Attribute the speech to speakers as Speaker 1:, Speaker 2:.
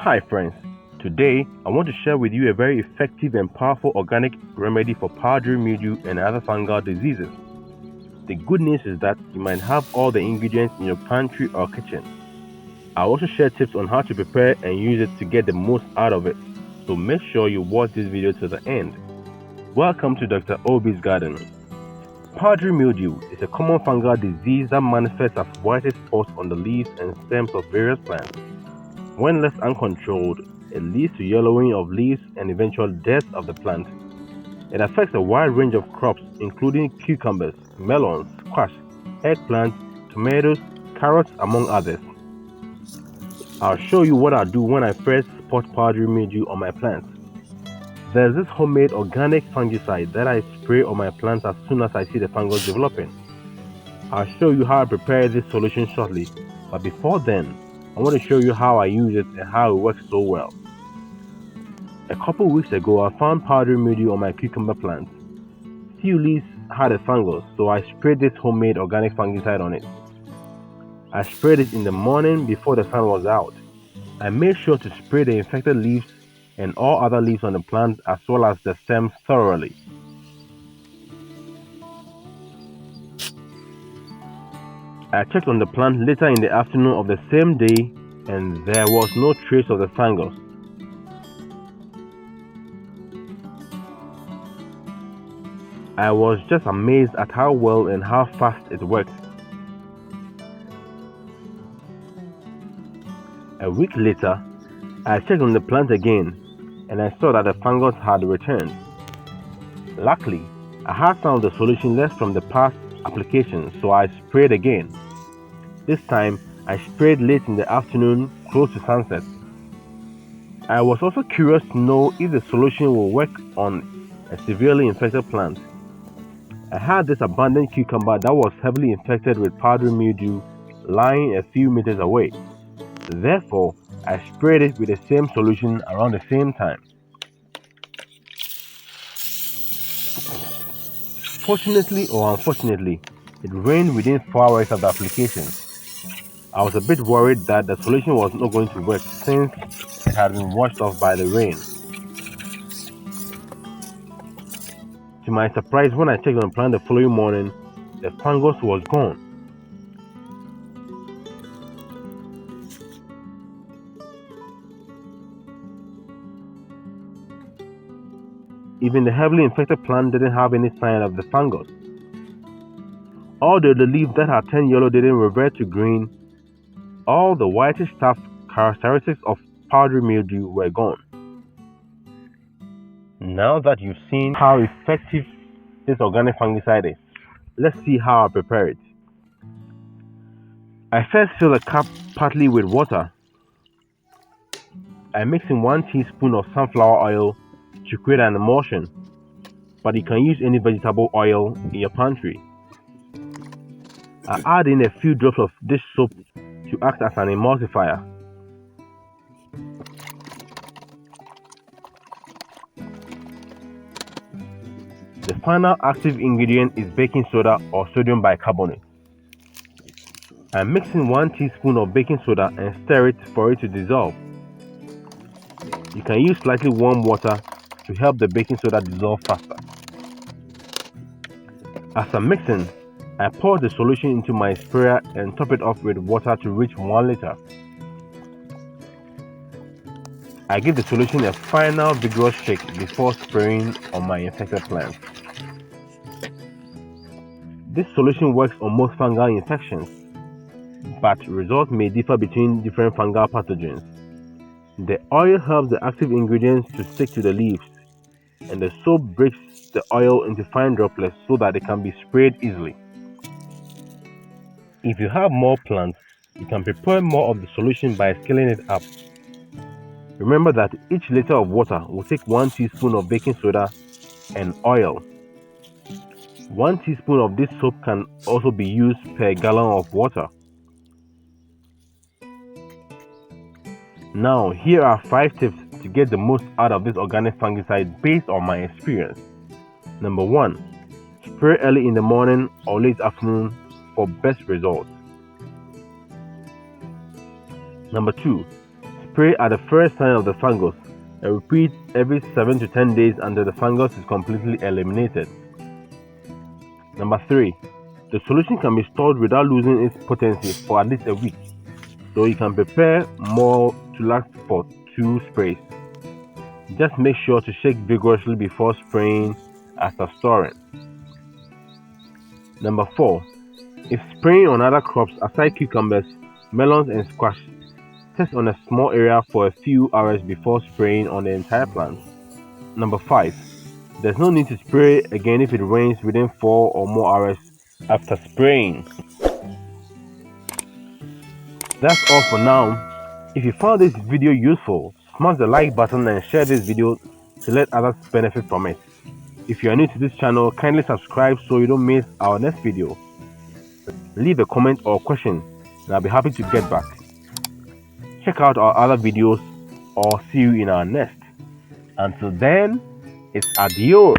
Speaker 1: Hi friends, today I want to share with you a very effective and powerful organic remedy for powdery mildew and other fungal diseases. The good news is that you might have all the ingredients in your pantry or kitchen. I'll also share tips on how to prepare and use it to get the most out of it, so make sure you watch this video to the end. Welcome to Dr. Obi's Garden. Powdery mildew is a common fungal disease that manifests as whitish spots on the leaves and stems of various plants. When left uncontrolled, it leads to yellowing of leaves and eventual death of the plant. It affects a wide range of crops including cucumbers, melons, squash, eggplants, tomatoes, carrots, among others. I'll show you what I do when I first spot powdery mildew on my plants. There's this homemade organic fungicide that I spray on my plants as soon as I see the fungus developing. I'll show you how I prepare this solution shortly, but before then, I want to show you how I use it and how it works so well. A couple weeks ago, I found powdery mildew on my cucumber plants. Few leaves had a fungus, so I sprayed this homemade organic fungicide on it. I sprayed it in the morning before the sun was out. I made sure to spray the infected leaves and all other leaves on the plant as well as the stems thoroughly. I checked on the plant later in the afternoon of the same day and there was no trace of the fungus. I was just amazed at how well and how fast it worked. A week later, I checked on the plant again and I saw that the fungus had returned. Luckily, I had some of the solution left from the past application, so I sprayed again. This time, I sprayed late in the afternoon, close to sunset. I was also curious to know if the solution will work on a severely infected plant. I had this abandoned cucumber that was heavily infected with powdery mildew lying a few meters away. Therefore, I sprayed it with the same solution around the same time. Fortunately or unfortunately, it rained within 4 hours of the application. I was a bit worried that the solution was not going to work since it had been washed off by the rain. To my surprise, when I checked on the plant the following morning, the fungus was gone. Even the heavily infected plant didn't have any sign of the fungus. Although the leaf that had turned yellow didn't revert to green, all the whitish stuff characteristics of powdery mildew were gone. Now that you've seen how effective this organic fungicide is, let's see how I prepare it. I first fill a cup partly with water. I mix in 1 teaspoon of sunflower oil to create an emulsion, but you can use any vegetable oil in your pantry. I add in a few drops of dish soap to act as an emulsifier. The final active ingredient is baking soda or sodium bicarbonate. I mix in 1 teaspoon of baking soda and stir it for it to dissolve. You can use slightly warm water to help the baking soda dissolve faster. As I'm mixing, I pour the solution into my sprayer and top it off with water to reach 1 liter. I give the solution a final vigorous shake before spraying on my infected plants. This solution works on most fungal infections, but results may differ between different fungal pathogens. The oil helps the active ingredients to stick to the leaves, and the soap breaks the oil into fine droplets so that it can be sprayed easily. If you have more plants, you can prepare more of the solution by scaling it up. Remember that each liter of water will take 1 teaspoon of baking soda and oil. 1 teaspoon of this soap can also be used per gallon of water. Now, here are 5 tips to get the most out of this organic fungicide based on my experience. Number 1. Spray early in the morning or late afternoon for best results. Number 2. Spray at the first sign of the fungus and repeat every 7 to 10 days until the fungus is completely eliminated. Number 3. The solution can be stored without losing its potency for at least a week, so you can prepare more to last for 2 sprays. Just make sure to shake vigorously before spraying after storing. Number 4. If spraying on other crops aside cucumbers, melons and squash, test on a small area for a few hours before spraying on the entire plant. Number 5. There's no need to spray again if it rains within 4 or more hours after spraying. That's all for now. If you found this video useful, smash the like button and share this video to let others benefit from it. If you are new to this channel, kindly subscribe so you don't miss our next video. Leave a comment or question and I'll be happy to get back. Check out our other videos or see you in our next. Until then, it's adios.